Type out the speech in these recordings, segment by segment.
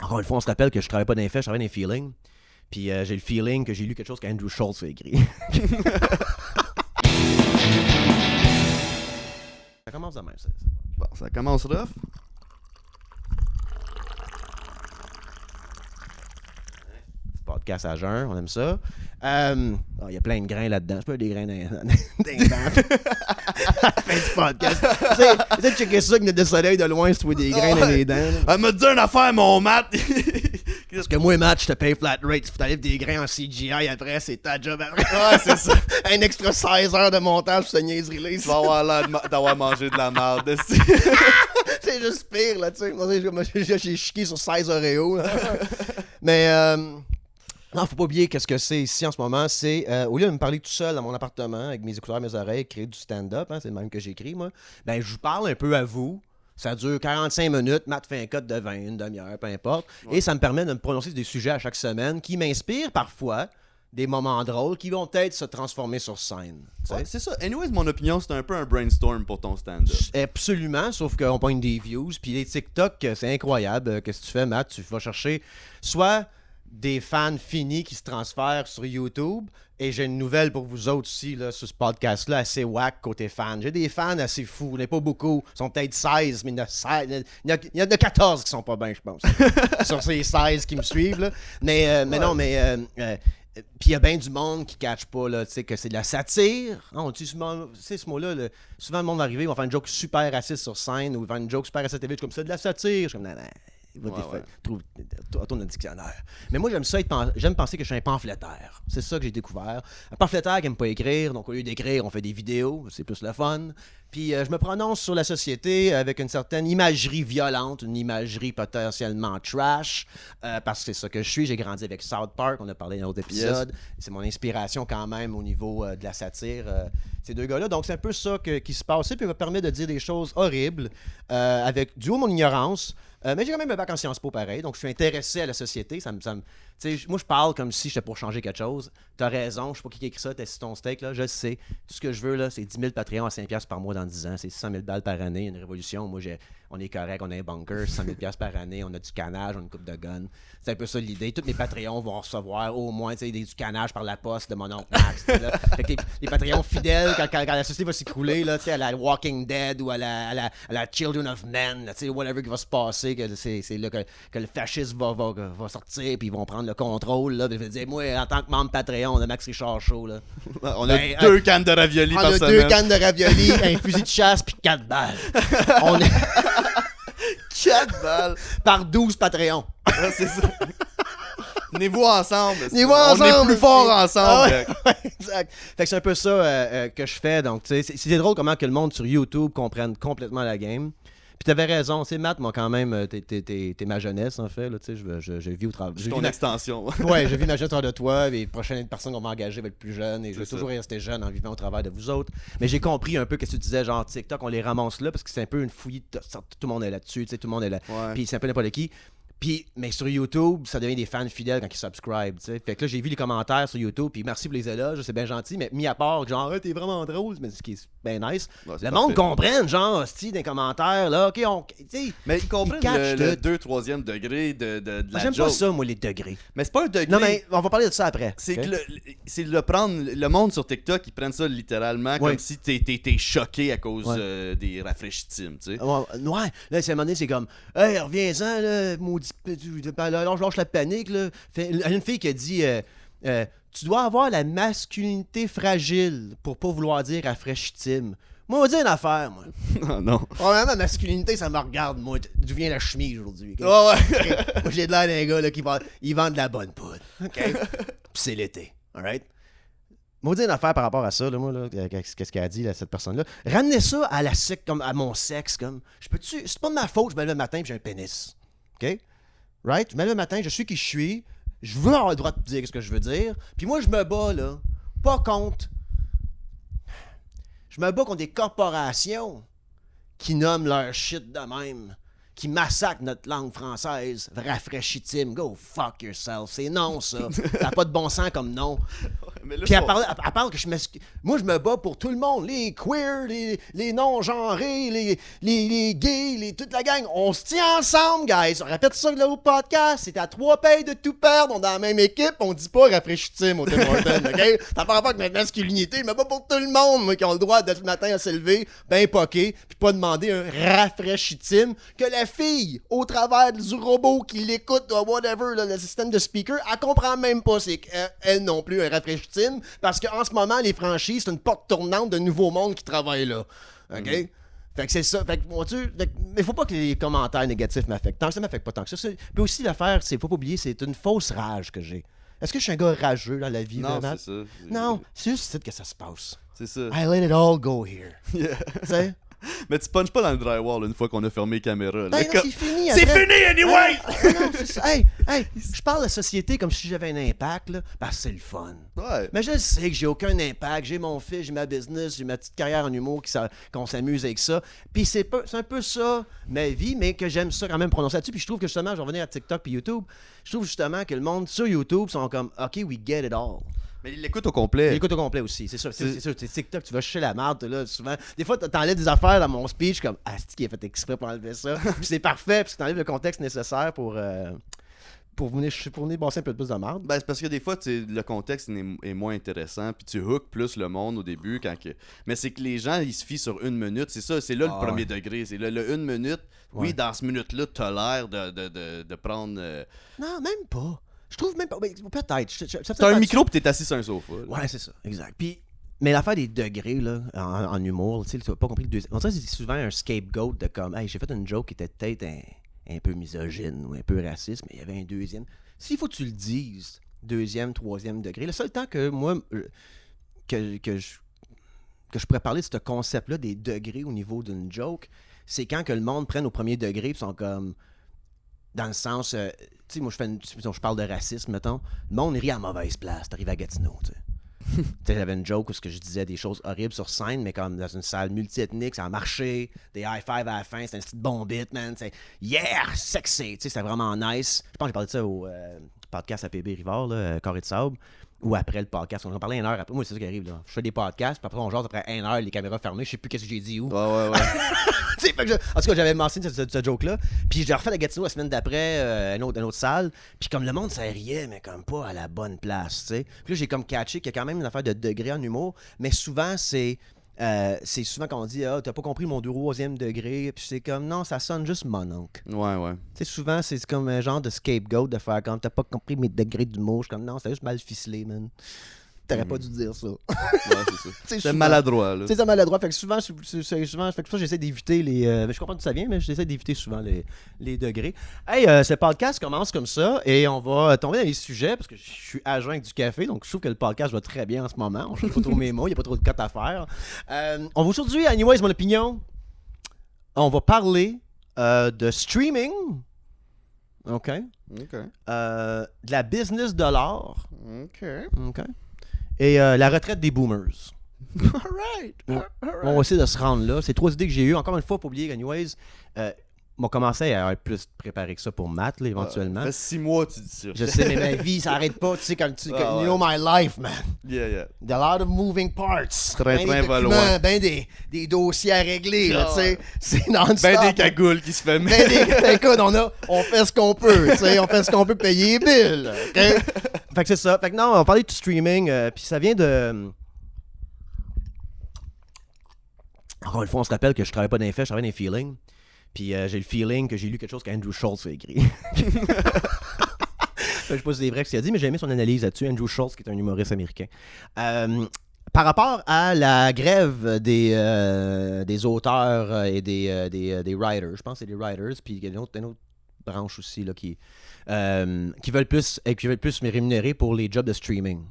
Encore une fois, on se rappelle que je travaille pas dans les faits, je travaille dans les feelings. Puis j'ai le feeling que j'ai lu quelque chose qu'Andrew Schultz a écrit. Ça commence de même, ça. Bon, ça commence rough. Podcast à jeun, on aime ça. Il y a plein de grains là-dedans. Je peux des grains dans les dents. Fin du podcast. Essaye de checker ça avec le soleil de loin si tu vois des grains dans les dents. Elle m'a dit une affaire, mon Matt. Parce que moi, Matt, je te paye flat rate. Si tu t'enlèves des grains en CGI après, c'est ta job après. Ouais, c'est ça. Un extra 16 heures de montage pour cette niaiserie-là. Tu vas avoir l'air d'avoir mangé de la merde. C'est juste pire, là, tu sais. Moi, j'ai chiqué sur 16 Oreos. Mais... non, faut pas oublier qu'est-ce que c'est ici en ce moment. C'est, au lieu de me parler tout seul dans mon appartement, avec mes écouteurs, mes oreilles, créer du stand-up, hein, c'est le même que j'écris, moi, ben je vous parle un peu à vous. Ça dure 45 minutes, Matt fait un cut de 20, une demi-heure, peu importe. Ouais. Et ça me permet de me prononcer des sujets à chaque semaine qui m'inspirent parfois des moments drôles qui vont peut-être se transformer sur scène. Ouais, c'est ça. Anyways, mon opinion, c'est un peu un brainstorm pour ton stand-up. Absolument, sauf qu'on pogne des views. Puis les TikTok, c'est incroyable. Qu'est-ce que tu fais, Matt? Tu vas chercher soit des fans finis qui se transfèrent sur YouTube. Et j'ai une nouvelle pour vous autres aussi, là, sur ce podcast-là, assez whack côté fans. J'ai des fans assez fous, il n'y en a pas beaucoup. Ils sont peut-être 16, mais il y en a 14 qui sont pas bien, je pense. Sur ces 16 qui me suivent, là. Mais non, puis il y a bien du monde qui ne catch pas, là, que c'est de la satire. On dit souvent, ce mot-là, souvent le monde va arriver, ils vont faire une joke super raciste sur scène, ou ils vont faire une joke super raciste comme ça, de la satire. Je suis comme, tourne le dictionnaire. Mais moi, j'aime penser que je suis un pamphlétaire. C'est ça que j'ai découvert. Un pamphlétaire qui n'aime pas écrire, donc au lieu d'écrire, on fait des vidéos, c'est plus le fun. Puis je me prononce sur la société avec une certaine imagerie violente, une imagerie potentiellement trash, parce que c'est ça que je suis. J'ai grandi avec South Park, on a parlé dans l'autre épisode. Yes. C'est mon inspiration quand même au niveau de la satire, ces deux gars-là. Donc c'est un peu ça qui se passe. Puis il me permet de dire des choses horribles avec du haut de mon ignorance. Mais j'ai quand même un bac en Sciences Po pareil, donc je suis intéressé à la société. Moi, je parle comme si j'étais pour changer quelque chose. T'as raison, je sais pas qui a écrit ça, t'as sur ton steak, là, je sais. Tout ce que je veux, là, c'est 10 000 Patreons à 5$ par mois dans 10 ans. C'est 600 000 balles par année, une révolution. Moi, on est correct, on a un bunker, 100 000$ par année, on a du canage, on a une coupe de gun. C'est un peu ça l'idée. Tous mes Patreons vont recevoir au moins du canage par la poste de mon oncle Max. Fait que les Patreons fidèles, quand la société va s'écrouler, là, à la Walking Dead ou à la Children of Men, whatever qui va se passer, que c'est là que le fascisme va sortir, puis ils vont prendre le contrôle. Là, puis dire, moi, en tant que membre Patreon, on a Max Richard Show. Là. On a 2 cannes de ravioli par semaine. On a 2 cannes de ravioli, un fusil de chasse, puis 4 balles. 4 balles par 12 Patreons. Ouais, c'est ça. Venez-vous ensemble. On est plus fort ensemble. Exact. Fait que c'est un peu ça que je fais. Donc, c'est drôle comment que le monde sur YouTube comprenne complètement la game. Puis t'avais raison, c'est Matt, moi quand même, t'es ma jeunesse en fait, là, tu sais, je vis au travail. C'est ton extension. Ouais, je vis ma jeunesse autour de toi, et les prochaines personnes qu'on va engager vont être plus jeunes, et je vais toujours rester jeune en vivant au travers de vous autres. Mais j'ai compris un peu ce que tu disais, genre TikTok, on les ramasse là, parce que c'est un peu une fouille, tout le monde est là-dessus, tu sais, tout le monde est là. Ouais. Puis c'est un peu n'importe qui. Puis, mais sur YouTube, ça devient des fans fidèles quand ils subscribent, tu sais. Fait que là, j'ai vu les commentaires sur YouTube, puis merci pour les éloges, c'est bien gentil, mais mis à part, genre, t'es vraiment drôle, mais ce qui est bien nice. Ouais, le monde comprenne, genre, hostie, des commentaires, là, ok, tu sais. Mais ils comprennent le 2-3e degré de la J'aime joke. pas ça, moi, les degrés. Mais c'est pas un degré. Non, mais on va parler de ça après. C'est que le prendre, le monde sur TikTok, ils prennent ça littéralement comme si t'es choqué à cause des rafraîchitimes, tu sais. Ouais, là, c'est à un moment donné, c'est comme, hey, reviens-en, là, maudit. Lâche la panique, là. Il y a une fille qui a dit tu dois avoir la masculinité fragile pour pas vouloir dire rafraîchitime. Moi, on va dire une affaire, moi. Non. Probablement, ma masculinité, ça me regarde, moi. D'où vient la chemise aujourd'hui? Okay? Oh, ouais. Moi, j'ai de l'air d'un gars là, qui vend de la bonne poudre. OK? Puis c'est l'été. All right? Moi, dire une affaire par rapport à ça, là, moi, là, qu'est-ce qu'elle a dit, là, cette personne-là. Ramenez ça à la comme à mon sexe, comme. C'est pas de ma faute, je me lève le matin et j'ai un pénis. OK? Right? Je me lève le matin, je suis qui je suis. Je veux avoir le droit de dire ce que je veux dire. Puis moi, je me bats, là. Pas contre. Je me bats contre des corporations qui nomment leur shit de même. Qui massacrent notre langue française. Rafraîchitime. Go fuck yourself. C'est non, ça. Ça n'a pas de bon sens comme nom. Puis elle parle que moi, je me bats pour tout le monde. Les queers, les non-genrés, les gays, toute la gang. On se tient ensemble, guys. On répète ça là au podcast. C'est à 3 payes de tout perdre. On est dans la même équipe. On dit pas rafraîchissime au Tim Hortons, OK? Ça parle pas avec notre masculinité. Je me bats pour tout le monde, moi, qui ont le droit de le matin à se lever, ben poqué, puis pas demander un rafraîchissime que la fille, au travers du robot qui l'écoute, whatever, là, le système de speaker, elle comprend même pas c'est qu'elle non plus un rafraîchissime, parce qu'en ce moment, les franchises, c'est une porte tournante de nouveaux mondes qui travaillent là. OK? Fait que c'est ça. Fait que, mais faut pas que les commentaires négatifs m'affectent. Tant que ça m'affecte pas tant que ça. Puis aussi, l'affaire, faut pas oublier, c'est une fausse rage que j'ai. Est-ce que je suis un gars rageux dans la vie, Non, vraiment? c'est ça. Non, c'est juste ici que ça se passe. C'est ça. I let it all go here. Yeah. Tu sais? Mais tu punches pas dans le drywall une fois qu'on a fermé les caméras. Ben non, c'est fini. C'est fini, anyway! Non, c'est ça. Hey, je parle de la société comme si j'avais un impact, là, parce que c'est le fun. Ouais. Mais je sais que j'ai aucun impact. J'ai mon fils, j'ai ma business, j'ai ma petite carrière en humour qu'on s'amuse avec ça. Puis c'est un peu ça, ma vie, mais que j'aime ça quand même prononcer là-dessus. Puis je trouve que justement, je vais revenir à TikTok puis YouTube, je trouve justement que le monde sur YouTube sont comme, OK, we get it all. Mais il l'écoute au complet. Il l'écoute au complet aussi, c'est sûr. C'est sûr, TikTok, tu vas chercher la merde, là, souvent. Des fois, t'enlèves des affaires dans mon speech, comme, c'est qui a fait exprès pour enlever ça. Puis c'est parfait, parce que t'enlèves le contexte nécessaire pour venir bosser un peu plus de merde. Ben, c'est parce que des fois, le contexte est moins intéressant, puis tu hook plus le monde au début. Mais c'est que les gens, ils se fient sur 1 minute. C'est ça, c'est là le premier degré. C'est le 1 minute. Oui, dans ce minute-là, t'as l'air de prendre... Non, même pas. Je trouve même pas. Peut-être. T'as un micro pis t'es assis sur un sofa. Là. Ouais, c'est ça, exact. Puis, mais l'affaire des degrés, là, en humour, tu sais, tu n'as pas compris le deuxième. On dirait que c'est souvent un scapegoat de comme, hey, j'ai fait une joke qui était peut-être un peu misogyne ou un peu raciste, mais il y avait un deuxième. S'il faut que tu le dises, 2e, 3e degré, le seul temps que moi, que je pourrais parler de ce concept-là, des degrés au niveau d'une joke, c'est quand que le monde prenne au premier degré et sont comme. Dans le sens, tu sais, moi, je parle de racisme, mettons. Le monde rit à mauvaise place. T'arrives à Gatineau, tu sais. Tu sais, j'avais une joke où je disais des choses horribles sur scène, mais comme dans une salle multiethnique, ça a marché. Des high-five à la fin, c'était une petite bombite, man. C'est yeah, sexy. Tu sais, c'était vraiment nice. Je pense que j'ai parlé de ça au podcast à PB Rivard, là, Carré de Sable. Ou après le podcast. On en parlait 1 heure après. Moi, c'est ça qui arrive, là. Je fais des podcasts, puis après, on jase après 1 heure, les caméras fermées. Je sais plus qu'est-ce que j'ai dit où. Ouais. Fait que en tout cas, j'avais mentionné ce joke-là. Puis j'ai refait la Gatineau la semaine d'après, une autre salle. Puis comme le monde, ça riait, mais comme pas à la bonne place, tu sais. Puis là, j'ai comme catché qu'il y a quand même une affaire de degré en humour. Mais souvent, c'est souvent quand on dit « Ah, t'as pas compris mon 2e degré. » Puis c'est comme « Non, ça sonne juste mon oncle. » Ouais. Tu sais, souvent, c'est comme un genre de scapegoat de faire comme « T'as pas compris mes degrés d'humour. » Je suis comme « Non, c'est juste mal ficelé, man. » T'aurais pas dû dire ça. Ouais, c'est ça. C'est maladroit, là. C'est maladroit. Fait que souvent, fait que ça, j'essaie d'éviter les. Je comprends d'où ça vient, mais j'essaie d'éviter souvent les degrés. Hey, ce podcast commence comme ça et on va tomber dans les sujets parce que je suis agent avec du café, donc je trouve que le podcast va très bien en ce moment. On cherche pas trop mes mots, il n'y a pas trop de cotes à faire. On va aujourd'hui, anyways, mon opinion, on va parler de streaming. OK. De la business de l'art. OK. Et la retraite des boomers. All right. On va essayer de se rendre là. C'est 3 idées que j'ai eues. Encore une fois, pour oublier, anyways, on commençait à être plus préparé que ça pour Matt, là, éventuellement. Ça fait 6 mois tu dis ça. Je sais, mais ma vie, ça arrête pas. Tu sais, quand you know my life, man. Yeah. A lot of moving parts. Train va loin. Ben des dossiers à régler, là, tu sais. C'est non-stop. Ben des cagoules qui se fait écoute, on fait ce qu'on peut, tu sais. On fait ce qu'on peut payer les billes, OK? Fait que c'est ça. Fait que non, on va parler du streaming, puis ça vient de... Encore une fois, on se rappelle que je travaille pas dans les faits, je travaille dans les feelings. Puis j'ai le feeling que j'ai lu quelque chose qu'Andrew Schultz a écrit. Je sais pas si c'est vrai que c'est dit, mais j'ai aimé son analyse là-dessus. Andrew Schultz, qui est un humoriste américain. Par rapport à la grève des auteurs et des writers, je pense que c'est des writers, puis il y a une autre branche aussi là, qui veulent plus me rémunérer pour les jobs de streaming.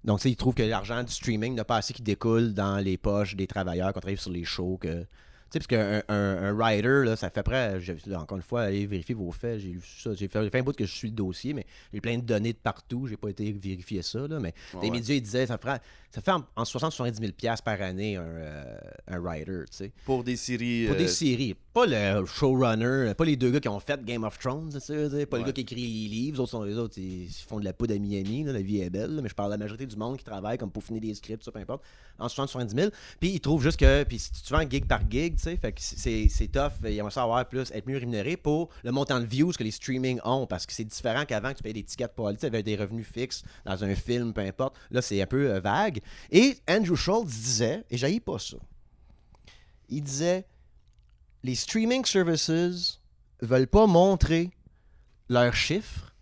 Donc, ils trouvent que l'argent du streaming n'a pas assez qui découle dans les poches des travailleurs qui travaillent sur les shows, que sais, parce qu'un writer, là, ça fait après, encore une fois, allez vérifier vos faits, j'ai lu ça, j'ai fait un bout que je suis le dossier, mais j'ai plein de données de partout, j'ai pas été vérifier ça, là, mais les médias, ils disaient, ça fait en 60-70 000 $ par année un writer, tu sais. Pour des séries... Pour des séries, pas le showrunner, pas les deux gars qui ont fait Game of Thrones, tu sais, pas le gars qui écrit les livres, les autres, ils font de la poudre à Miami, là, la vie est belle, là, mais je parle de la majorité du monde qui travaille comme pour finir des scripts, ça, peu importe, en 60-70 000, puis ils trouvent juste que, puis si tu vends gig par gig, tu sais, fait que c'est tough, ils aimeraient ça avoir plus, être mieux rémunéré pour le montant de views que les streaming ont, parce que c'est différent qu'avant que tu payais des tickets pour aller, tu avais des revenus fixes dans un film, peu importe, là c'est un peu vague, et Andrew Schultz disait, et j'haïs pas ça, il disait, les streaming services veulent pas montrer leurs chiffres,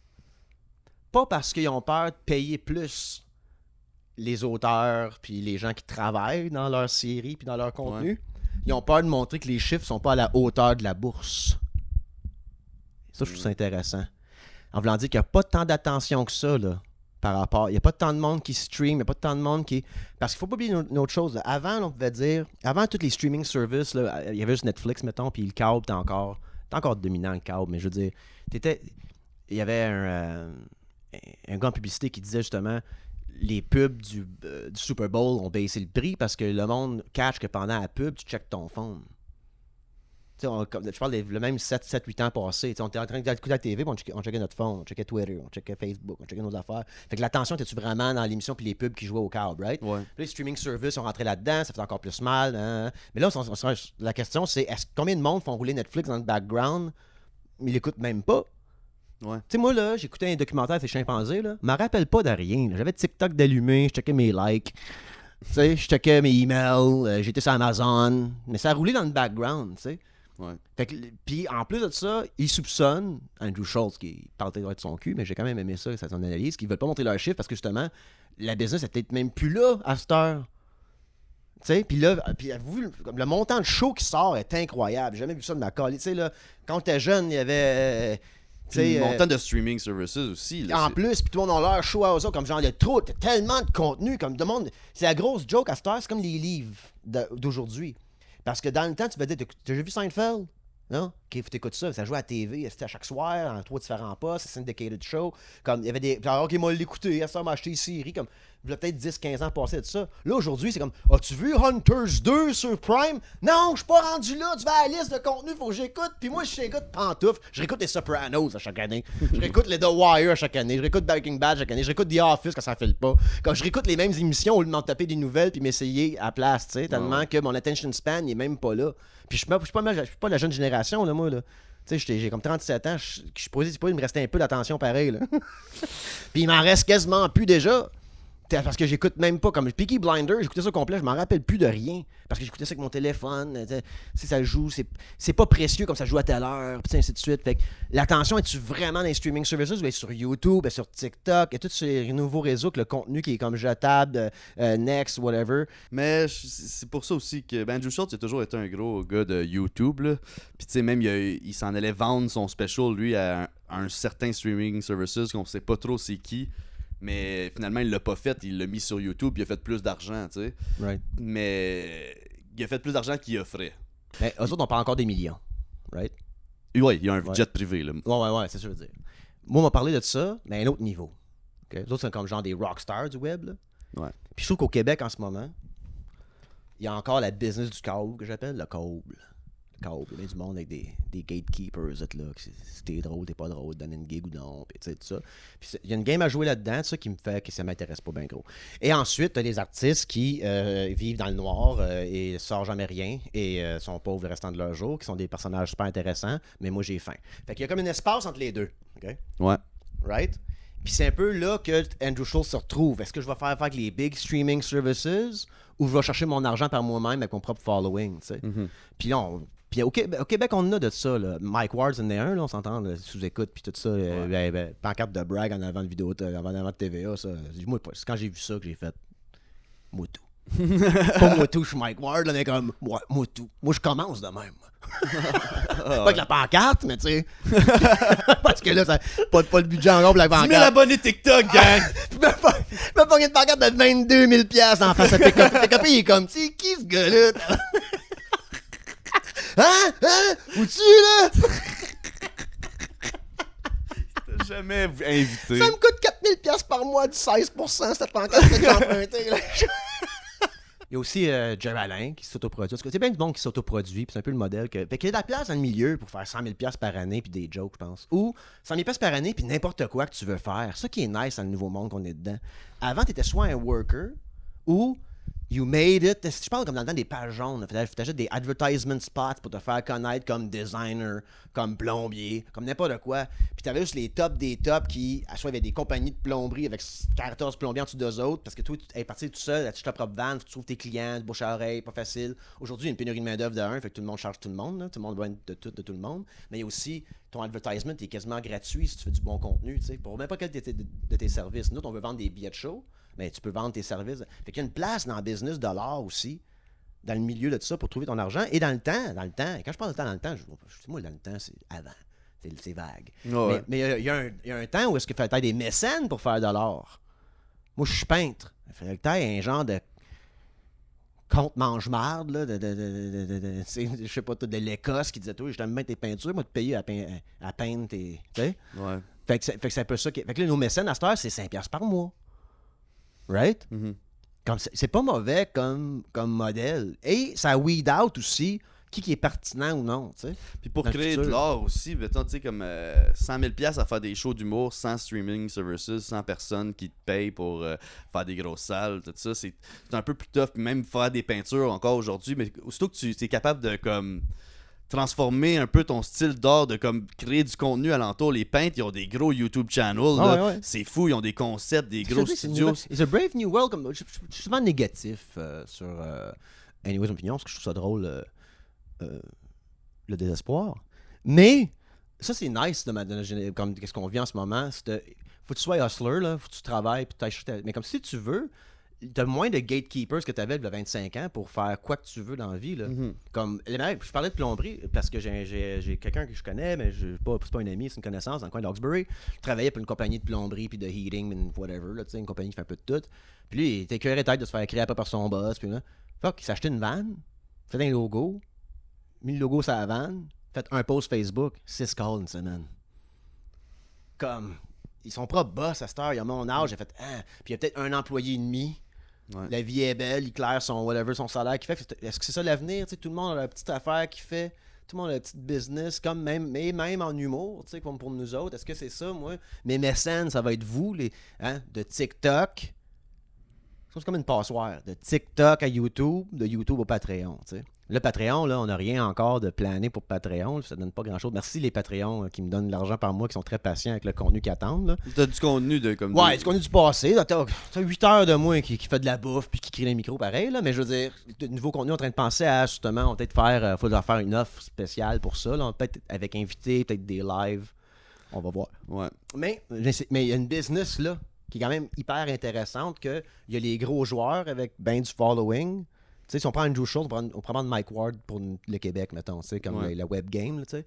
pas parce qu'ils ont peur de payer plus les auteurs puis les gens qui travaillent dans leur série puis dans leur contenu. Ouais. Ils ont peur de montrer que les chiffres sont pas à la hauteur de la bourse. Ça, je trouve ça intéressant. En voulant dire qu'il n'y a pas tant d'attention que ça, là, par rapport... Il n'y a pas tant de monde qui stream, il n'y a pas tant de monde qui... Parce qu'il ne faut pas oublier une autre chose. Là. Avant, on pouvait dire... Avant, tous les streaming services, là, il y avait juste Netflix, mettons, puis le câble était encore dominant, le câble. Mais je veux dire, il y avait un gars en publicité qui disait justement... Les pubs du Super Bowl ont baissé le prix parce que le monde catch que pendant la pub, tu checkes ton phone. Je parle le même 7-8 ans passés. On était en train d'écouter la TV, on checkait notre phone, on checkait Twitter, on checkait Facebook, on checkait nos affaires. Fait que l'attention était-tu vraiment dans l'émission puis les pubs qui jouaient au câble, right? Ouais. Puis les streaming services sont rentrés là-dedans, ça fait encore plus mal. Hein? Mais là, la question, c'est combien de monde font rouler Netflix dans le background, mais ils l'écoutent même pas? Ouais. Tu sais, moi, là, j'écoutais un documentaire sur les chimpanzés, là. Je me rappelle pas de rien. J'avais TikTok d'allumé, je checkais mes likes. Tu sais, je checkais mes emails, j'étais sur Amazon. Mais ça a roulé dans le background, tu sais. Ouais. Fait que, puis en plus de ça, ils soupçonnent Andrew Schultz, qui parle de son cul, mais j'ai quand même aimé ça, son analyse, qu'ils veulent pas montrer leurs chiffres parce que justement, la business est peut-être même plus là à cette heure. Tu sais, puis là, le montant de show qui sort est incroyable. J'ai jamais vu ça de ma colle. Tu sais, là, quand t'es jeune, il y avait... le montant de streaming services aussi. Là, en plus, puis tout le monde a leur show à eux, comme genre, il y a tellement de contenu, comme de monde. C'est la grosse joke à cette heure, c'est comme les livres d'aujourd'hui. Parce que dans le temps, tu vas dire, t'as déjà vu Seinfeld? Non? Ok, faut t'écouter ça. Ça jouait à la TV, c'était à chaque soir, en 3 différents postes, c'est syndicated show. Comme, il y avait des. Alors, ok, moi, l'écouter, ça m'a acheté une série, comme, il y a peut-être 10-15 ans passé de ça. Là, aujourd'hui, c'est comme, as-tu vu Hunters 2 sur Prime? Non, je suis pas rendu là, tu vas à la liste de contenu, faut que j'écoute. Puis moi, je réécoute Pantoufle, je réécoute les Sopranos à chaque année. Je réécoute les The Wire à chaque année. Je réécoute Breaking Bad chaque année. Je réécoute The Office quand ça file pas. Quand je réécoute les mêmes émissions au lieu de m'en taper des nouvelles puis m'essayer à place, tu sais, tellement que mon attention span, il est même pas là. Puis je suis pas la jeune génération, là, moi, là. Tu sais, j'ai comme 37 ans, je suis posé, il me restait un peu d'attention pareil, là. Puis il m'en reste quasiment plus déjà. Parce que j'écoute même pas, comme Peaky Blinders, j'écoutais ça au complet, je m'en rappelle plus de rien. Parce que j'écoutais ça avec mon téléphone, si ça joue, c'est pas précieux comme ça joue à telle heure, puis ainsi de suite. Fait que l'attention, est-tu vraiment dans les streaming services, ou est sur YouTube, sur TikTok, et tous ces nouveaux réseaux, que le contenu qui est comme jetable, Next, whatever. Mais c'est pour ça aussi que Andrew Schultz a toujours été un gros gars de YouTube, là. Puis tu sais, même il s'en allait vendre son special, lui, à un certain streaming services qu'on sait pas trop c'est qui. Mais finalement, il l'a pas fait. Il l'a mis sur YouTube. Il a fait plus d'argent, tu sais. Right. Mais il a fait plus d'argent qu'il offrait. Mais eux autres, on parle encore des millions. Right? Oui, il y a un jet privé, là. Ouais, c'est ça que je veux dire. Moi, on m'a parlé de ça, mais à un autre niveau. Okay? Les autres, c'est comme genre des rockstars du web, là. Ouais. Puis je trouve qu'au Québec, en ce moment, il y a encore la business du câble, que j'appelle le câble. Il y a du monde avec des gatekeepers là, si t'es drôle, t'es pas drôle, donner une gig ou non, puis tu sais, tout ça. Puis il y a une game à jouer là-dedans, ça qui me fait que ça m'intéresse pas bien gros. Et ensuite, t'as les artistes qui vivent dans le noir et sortent jamais rien et sont pauvres le restant de leur jour, qui sont des personnages super intéressants, mais moi j'ai faim. Fait qu'il y a comme un espace entre les deux. OK? Ouais. Right? Puis c'est un peu là que Andrew Schultz se retrouve. Est-ce que je vais faire avec les big streaming services ou je vais chercher mon argent par moi-même avec mon propre following, tu sais? Mm-hmm. Puis là, puis au Québec, on en a de ça. Là. Mike Ward, en est un, là, on s'entend, sous-écoute, puis tout ça. Pancarte de brag en avant de vidéo, en avant de TVA, ça. Moi, c'est quand j'ai vu ça que j'ai fait moi tout. Pas moi tout, je suis Mike Ward, là, mais comme moi tout. Moi, je commence de même. Pas avec la pancarte, mais tu sais. Parce que là, ça pas le budget encore pour la pancarte. 10 000 abonnés TikTok, gang! Je me pas une pancarte de 22 000 $ en face à PKP. PKP, il est comme, c'est qui ce gars-là? Où-tu, là? T'as jamais invité. Ça me coûte 4000$ par mois, du 16%, cette pancarte que j'ai empruntée, là. Il y a aussi Jerry Alain qui s'autoproduit. C'est bien du monde qui s'autoproduit, puis c'est un peu le modèle que. Fait qu'il y a de la place dans le milieu pour faire 100 000$ par année, puis des jokes, je pense. Ou 100 000$ par année, puis n'importe quoi que tu veux faire. Ça qui est nice dans le nouveau monde qu'on est dedans. Avant, tu étais soit un worker, ou you made it. Je parle comme dans le temps des pages jaunes. Tu achètes des advertisement spots pour te faire connaître comme designer, comme plombier, comme n'importe quoi. Puis tu avais juste les tops des tops qui, à soit, il y avait des compagnies de plomberie avec 14 plombiers en dessous d'eux autres, parce que toi, tu es parti tout seul, tu ta propre van, tu trouves tes clients, bouche à oreille, pas facile. Aujourd'hui, il y a une pénurie de main-d'œuvre de un, fait que tout le monde charge tout le monde, là. Tout le monde doit être de tout le monde. Mais il y a aussi ton advertisement est quasiment gratuit si tu fais du bon contenu, tu sais, pour n'importe quel de tes services. Nous, on veut vendre des billets de show. Mais tu peux vendre tes services. Fait qu'il y a une place dans le business de l'art aussi, dans le milieu de tout ça, pour trouver ton argent. Et dans le temps, quand je parle de temps dans le temps, moi, dans le temps, c'est avant. C'est vague. Oh, ouais. Mais il y a un temps où est-ce qu'il fallait que tu aies des mécènes pour faire de l'art. Moi, je suis peintre. Il fallait que tu aies un genre de compte mange-marde, là, je sais pas, de l'Écosse qui disait, toi, je t'aime bien tes peintures, moi, te payer à peindre tes. Tu sais? Ouais. Fait que c'est un peu ça. Fait que là, nos mécènes, à cette heure, c'est 5$ par mois. Right? Mm-hmm. Comme c'est pas mauvais comme modèle. Et ça weed out aussi qui est pertinent ou non, tu sais. Puis pour créer de l'art aussi, mettons, tu sais, comme 100 000$ à faire des shows d'humour sans streaming services, sans personne qui te paye pour faire des grosses salles, tout ça, c'est un peu plus tough. Même faire des peintures encore aujourd'hui, mais aussitôt que tu es capable de comme transformer un peu ton style d'art, de comme créer du contenu alentour. Les peintres, ils ont des gros YouTube channels, là. Ouais. C'est fou, ils ont des concepts, des gros studios. C'est a brave new world. Je suis souvent négatif sur Anyways Opinion, parce que je trouve ça drôle, le désespoir. Mais ça, c'est nice comme qu'est-ce qu'on vit en ce moment. Faut que tu sois hustler, là, faut que tu travailles, puis mais comme si tu veux, t'as moins de gatekeepers que t'avais il y a 25 ans pour faire quoi que tu veux dans la vie, là. Mm-hmm. Comme, je parlais de plomberie parce que j'ai quelqu'un que je connais, mais c'est pas un ami, c'est une connaissance dans le coin de Hawkesbury. Il travaillait pour une compagnie de plomberie puis de heating, whatever, là, une compagnie qui fait un peu de tout. Puis lui, il était écœuré tête de se faire créer après par son boss. Puis là, il s'est acheté une van, fait un logo, mis le logo sur la van, fait un post Facebook, 6 calls une semaine. Comme, ils sont propres boss à cette heure, il a mon âge, j'ai fait, puis il y a peut-être un employé et demi. Ouais. La vie est belle, il claire son salaire qu'il fait. Est-ce que c'est ça l'avenir? Tout le monde a la petite affaire qu'il fait, tout le monde a la petite business, comme même en humour, comme pour nous autres. Est-ce que c'est ça, moi? Mes mécènes, ça va être vous, de TikTok. C'est comme une passoire. De TikTok à YouTube, de YouTube au Patreon. T'sais. Le Patreon, là, on n'a rien encore de plané pour Patreon. Ça ne donne pas grand-chose. Merci les Patreons qui me donnent de l'argent par mois, qui sont très patients avec le contenu qu'ils attendent. Tu as du contenu du contenu du passé. Tu as 8 heures de moi qui fait de la bouffe puis qui crie les micros pareil. Là, mais je veux dire, de nouveau contenu, on est en train de penser à justement, on va peut-être faire une offre spéciale pour ça. Là, peut-être avec invités, peut-être des lives. On va voir. Ouais. Mais il y a une business là qui est quand même hyper intéressante, qu'il y a les gros joueurs avec ben du following. Tu sais, si on prend Andrew Schultz, on peut prendre Mike Ward pour le Québec, mettons, tu sais, comme la web game, tu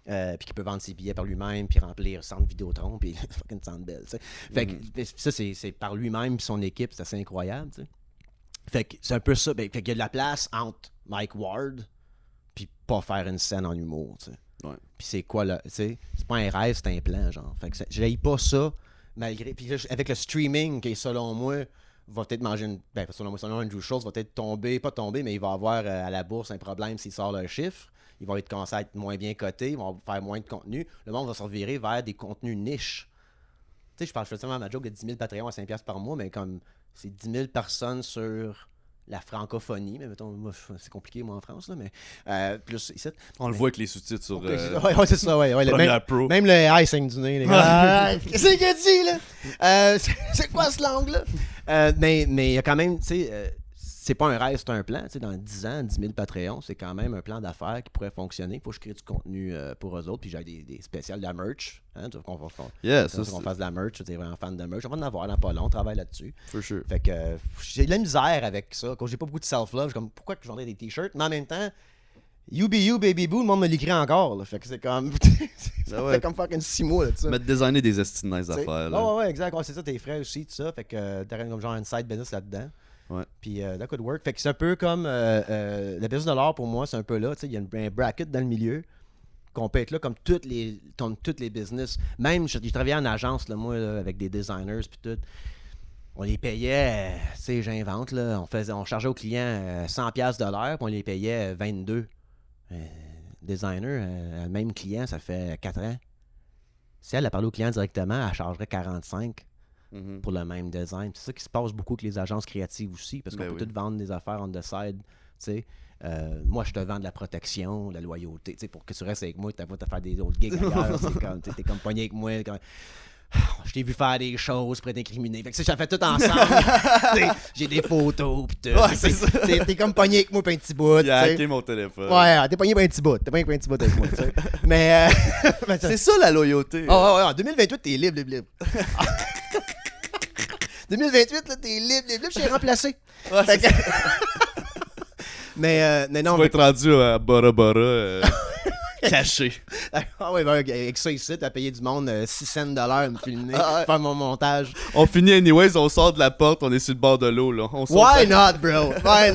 sais. Puis qui peut vendre ses billets par lui-même, puis remplir centre Vidéotron, puis fucking centre belle, tu sais. Fait que ça, c'est par lui-même, puis son équipe, c'est assez incroyable, tu sais. Fait que c'est un peu ça. Fait qu'il y a de la place entre Mike Ward, puis pas faire une scène en humour, tu sais. Ouais. Puis c'est quoi, là, tu sais, c'est pas un rêve, c'est un plan, genre. Fait que j'haïs pas ça. Malgré. Puis avec le streaming, qui selon moi, va peut-être manger une. Ben, selon Andrew Schultz, va peut-être pas tomber, mais il va avoir à la bourse un problème s'il sort leur chiffre. Ils vont commencer à être moins bien cotés, ils vont faire moins de contenu. Le monde va se revirer vers des contenus niches. Tu sais, je fais seulement ma joke de 10 000 Patreons à 5$ par mois, mais comme c'est 10 000 personnes sur la francophonie, mais mettons, moi, c'est compliqué, moi, en France, là, mais plus ici. On le voit avec les sous-titres sur ouais, c'est ça, ouais. Même le « Hi » saigne du nez, les gars. Qu'est-ce qu'il a dit, là? C'est quoi ce langue-là? Mais il y a quand même, tu sais, c'est pas un rêve, c'est un plan. Tu sais, dans 10 ans, 10 000 Patreons, c'est quand même un plan d'affaires qui pourrait fonctionner. Il faut que je crée du contenu pour eux autres, puis j'ai des spéciales de la merch. Hein, qu'on fasse de la merch, tu es vraiment fan de merch. On va en avoir dans pas long, on travaille là-dessus. For sure. Fait que j'ai de la misère avec ça. Quand j'ai pas beaucoup de self-love, je suis comme, pourquoi que je vendrais des t-shirts? Mais en même temps, you be you, baby boo, le monde me l'écrit encore. Là. Fait que c'est comme. ça fait comme fucking 6 mois. Là, ça. Mais de designer des estimes nice affaires. Ouais, exact. Ouais, c'est ça, tes frais aussi, tout ça. Fait que t'as comme genre une side business là-dedans. Ouais. Puis that could work. Fait que c'est un peu comme le business de l'art pour moi, c'est un peu là. Il y a un bracket dans le milieu qu'on peut être là comme toutes les business. Même, j'ai travaillé en agence, là, moi, là, avec des designers puis tout. On les payait, tu sais, j'invente, là, on chargeait aux clients 100$ de l'heure, puis on les payait 22. Designer, le même client, ça fait 4 ans. Si elle a parlé au client directement, elle chargerait 45 pour le même design. C'est ça qui se passe beaucoup avec les agences créatives aussi, parce qu'on peut toutes vendre des affaires on the side, tu sais. Moi, je te vends de la protection, de la loyauté, tu sais, pour que tu restes avec moi, tu vas te faire des autres gigs ailleurs. T'es comme pogné avec moi. Je t'ai vu faire des choses pour être incriminé. Fait que ça, j'ai fait tout ensemble. J'ai des photos pis tout. Ouais, c'est ça. T'es comme pogné avec moi pour un petit bout. Il a hacké mon téléphone. Ouais, t'es pogné pour un petit bout. T'es pogné pour un petit bout avec moi, tu sais. Mais c'est ça la loyauté. Ouais, en 2028, t'es libre. 2028, là, t'es libre. Je t'ai remplacé. Ouais, fait que... mais non. Tu vas être rendu à Bora Bora. Caché. Ah ouais, avec ça ici, t'as payé du monde 6 cents de l'heure à me filmer, faire mon montage. On finit anyways, on sort de la porte, on est sur le bord de l'eau, là. Why not, bro? Why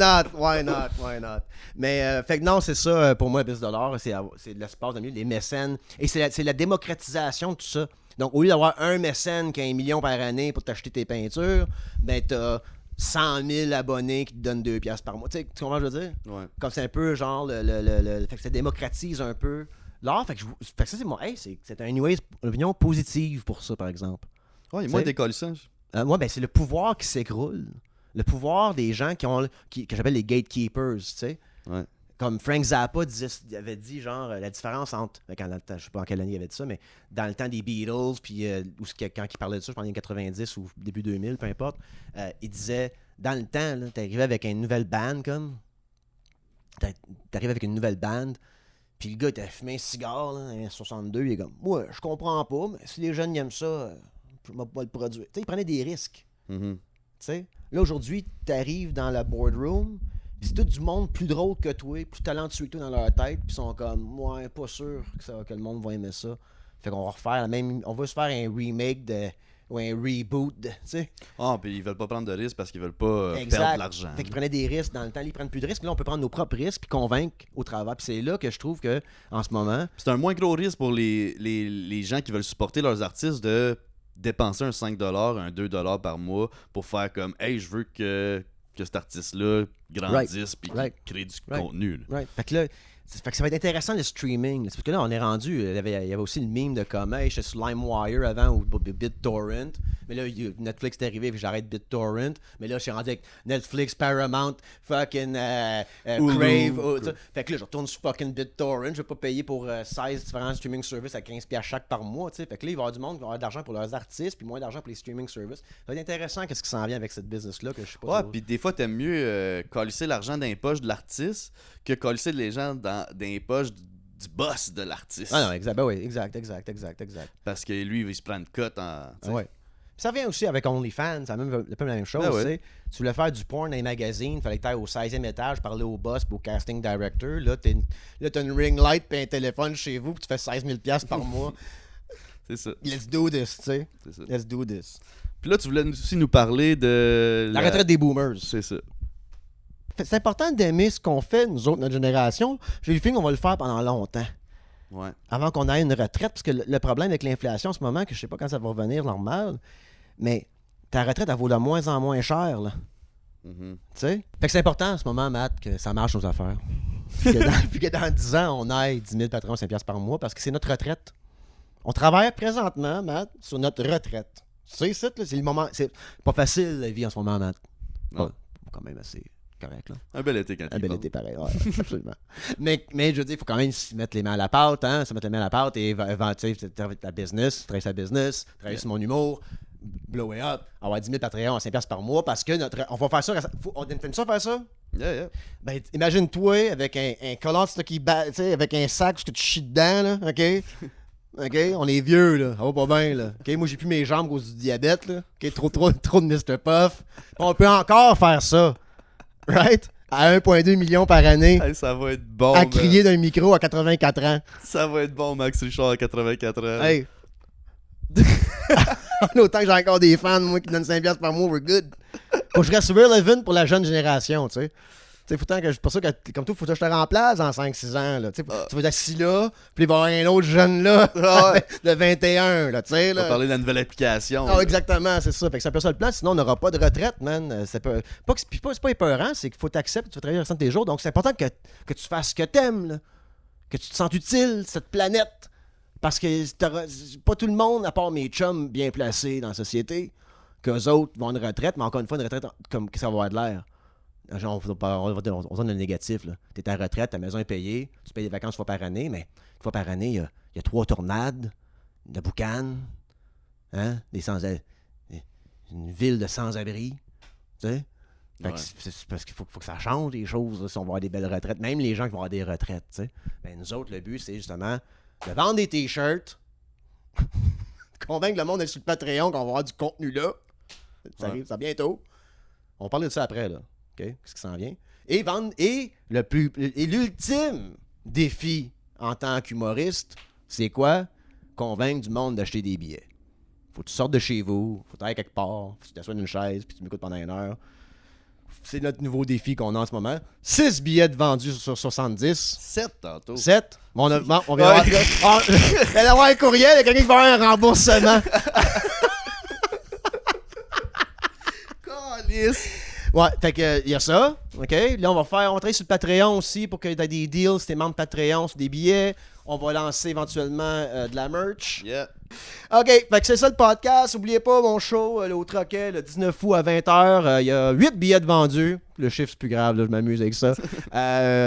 not? Mais, fait que non, c'est ça, pour moi, le business de l'art, c'est l'espace de milieu, les mécènes. Et c'est la démocratisation de tout ça. Donc, au lieu d'avoir un mécène qui a 1 million par année pour t'acheter tes peintures, ben, t'as 100 000 abonnés qui te donnent 2$ par mois. Tu sais, tu comprends ce que je veux dire? Ouais. Comme c'est un peu genre fait que ça démocratise un peu l'art. Fait que ça, c'est mon. Hey, c'est une opinion positive pour ça, par exemple. Ouais, il y a moins d'écolissants. Moi, ben, c'est le pouvoir qui s'écroule. Le pouvoir des gens que j'appelle les gatekeepers, tu sais. Ouais. Comme Frank Zappa avait dit, genre, la différence entre. Je sais pas en quelle année il avait dit ça, mais dans le temps des Beatles, puis quand il parlait de ça, je pense en 90 ou début 2000, peu importe, il disait, dans le temps, là, t'arrivais avec une nouvelle band, comme. T'arrives avec une nouvelle band, puis le gars, il t'a fumé un cigare, là, en 62, il est comme, ouais, je comprends pas, mais si les jeunes aiment ça, je vais pas le produire. Tu sais, il prenait des risques. Mm-hmm. Tu sais, là, aujourd'hui, t'arrives dans la boardroom, c'est tout du monde plus drôle que toi, plus talentueux que toi dans leur tête, puis ils sont comme, ouais, pas sûr que le monde va aimer ça. Fait qu'on va refaire on va se faire un remake ou un reboot, tu sais. Ah, puis ils veulent pas prendre de risques parce qu'ils veulent pas perdre de l'argent. Fait qu'ils prenaient des risques dans le temps, ils prennent plus de risques. Là, on peut prendre nos propres risques puis convaincre au travail. Puis c'est là que je trouve que, en ce moment. C'est un moins gros risque pour les gens qui veulent supporter leurs artistes de dépenser un 5$, un 2$ par mois pour faire comme, hey, je veux que cet artiste-là grandisse puis crée du contenu. Right. Fait que là, ça va être intéressant le streaming. Parce que là, on est rendu. Il y avait aussi le meme de comme, hey, j'étais sur LimeWire avant ou BitTorrent. Mais là, Netflix est arrivé et j'arrête BitTorrent. Mais là, je suis rendu avec Netflix, Paramount, fucking Crave. Fait que là, je retourne sur fucking BitTorrent. Je vais pas payer pour 16 différents streaming services à $15 chaque par mois. T'sais. Fait que là, il va y avoir du monde qui va avoir de l'argent pour leurs artistes puis moins d'argent pour les streaming services. Ça va être intéressant qu'est-ce qui s'en vient avec cette business-là que je sais pas. Ouais, puis des fois, t'aimes mieux colisser l'argent dans les poches de l'artiste que colisser les gens dans les poches du boss de l'artiste. Ah non, exact. Ben oui, exact. Parce que lui, il se prend une cote en. Ouais. Puis ça vient aussi avec OnlyFans, c'est un peu la même chose. Ouais. Tu voulais faire du porn dans les magazines, il fallait que tu ailles au 16e étage, parler au boss et au casting director. Là, t'as une ring light et un téléphone chez vous, puis tu fais 16 000$ par mois. C'est ça. Let's do this, tu sais. C'est ça. Let's do this. Puis là, tu voulais aussi nous parler de. La retraite des boomers. C'est ça. C'est important d'aimer ce qu'on fait, nous autres, notre génération. J'ai le feeling qu'on va le faire pendant longtemps. Ouais. Avant qu'on ait une retraite, parce que le problème avec l'inflation en ce moment, que je sais pas quand ça va revenir normal, mais ta retraite, elle vaut de moins en moins cher, là. Mm-hmm. Tu sais? Fait que c'est important en ce moment, Matt, que ça marche nos affaires. Puis que dans 10 ans, on aille 10 000 patrons 5$ par mois, parce que c'est notre retraite. On travaille présentement, Matt, sur notre retraite. Tu sais, c'est le moment. C'est pas facile, la vie en ce moment, Matt. Pas quand même assez correct, là. Un bel été quand Un bel été pareil, ouais, absolument. mais je veux dire, il faut quand même se mettre les mains à la pâte, hein, se mettre les mains à la pâte et travailler ta business, travailler sa business, travailler sur mon humour, blow it up, avoir 10 000 Patreons à 5$ par mois parce que on va faire ça. On aime ça faire ça? Yeah. Ben, imagine-toi avec un collant qui bat, tu sais, avec un sac parce que tu chies dedans, là, OK? OK? On est vieux, là. Ça va pas bien, là. OK? Moi, j'ai plus mes jambes à cause du diabète, là. OK? Trop de Mr. Puff. On peut encore faire ça. Right? À 1,2 million par année. Hey, ça va être bon. À crier d'un micro à 84 ans. Ça va être bon, Max Richard, à 84 ans. Hey. Autant que j'ai encore des fans, moi, qui donnent 5$ par mois, we're good. Faut que je reste relevant pour la jeune génération, tu sais. Tu sais, c'est pour ça que, comme toi, faut que je te remplace en 5-6 ans, là. Tu vas être assis là, puis il va y avoir un autre jeune là, de 21, là, tu sais, On va là. parler de la nouvelle application. Ah, exactement, c'est ça. Fait que c'est un peu ça le plan, sinon on n'aura pas de retraite, man. C'est pas épeurant, c'est qu'il faut t'accepter, tu vas travailler le restant de tes jours. Donc c'est important que tu fasses ce que t'aimes, là. Que tu te sens utile, cette planète. Parce que pas tout le monde, à part mes chums bien placés dans la société, qu'eux autres vont à une retraite, mais encore une fois, une retraite comme que ça va avoir de l'air. Genre, on donne le négatif. T'es à la retraite, ta maison est payée, tu payes des vacances une fois par année, mais une fois par année, il y a 3 tornades, de boucanes, hein? Une ville de sans-abri. Tu sais? C'est parce qu'il faut que ça change les choses là, si on va avoir des belles retraites. Même les gens qui vont avoir des retraites. Tu sais? Ben, nous autres, le but, c'est justement de vendre des t-shirts, convaincre le monde d'être sur le Patreon qu'on va avoir du contenu là. Ça arrive, ça bientôt. On parle de ça après, là. OK? Qu'est-ce qui s'en vient? Et vendre. Et l'ultime défi en tant qu'humoriste, c'est quoi? Convaincre du monde d'acheter des billets. Faut que tu sortes de chez vous, faut que tu ailles quelque part, faut que tu t'assoies d'une chaise, puis tu m'écoutes pendant 1 heure. C'est notre nouveau défi qu'on a en ce moment. 6 billets vendus sur 70. 7 tantôt. 7? On vient d'avoir un courriel, il y a quelqu'un qui va avoir un remboursement. Ouais, fait que il y a ça, OK? Là, on va travailler sur le Patreon aussi pour que tu aies des deals si t'es membre Patreon sur des billets. On va lancer éventuellement de la merch. Yeah. OK, fait que c'est ça le podcast. N'oubliez pas mon show au Troquet le 19 août à 20h. Il y a 8 billets de vendus. Le chiffre, c'est plus grave, là, je m'amuse avec ça.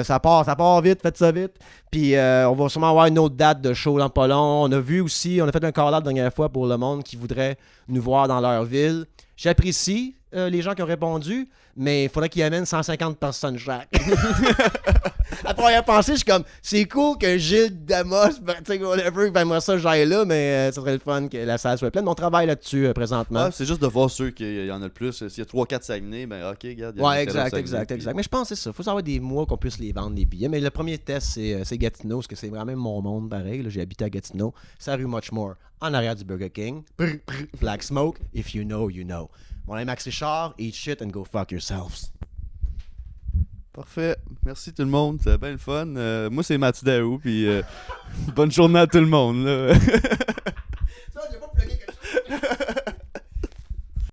Ça part vite, faites ça vite. Puis on va sûrement avoir une autre date de show dans pas long. On a fait un call-out la dernière fois pour le monde qui voudrait nous voir dans leur ville. J'apprécie les gens qui ont répondu, mais il faudrait qu'ils amènent 150 personnes chaque. À première pensée, je suis comme, c'est cool que Gilles Damos, tu sais, whatever, ben moi ça, j'aille là, mais ça serait le fun que la salle soit pleine. Mais on travaille là-dessus présentement. Ouais, c'est juste de voir ceux qu'il y en a le plus. S'il y a 3-4 Saguenay, ben ok, regarde. Ouais, exact. Mais je pense que c'est ça. Faut savoir des mois qu'on puisse les vendre, les billets. Mais le premier test, c'est Gatineau, parce que c'est vraiment mon monde, pareil. Là, j'ai habité à Gatineau. C'est la rue Muchmore, en arrière du Burger King. Black Smoke, if you know, you know. Mon nom est Max Richard, eat shit and go fuck yourselves. Parfait. Merci tout le monde. C'était bien le fun. Moi, c'est Mathieu Daou. Puis bonne journée à tout le monde. Là.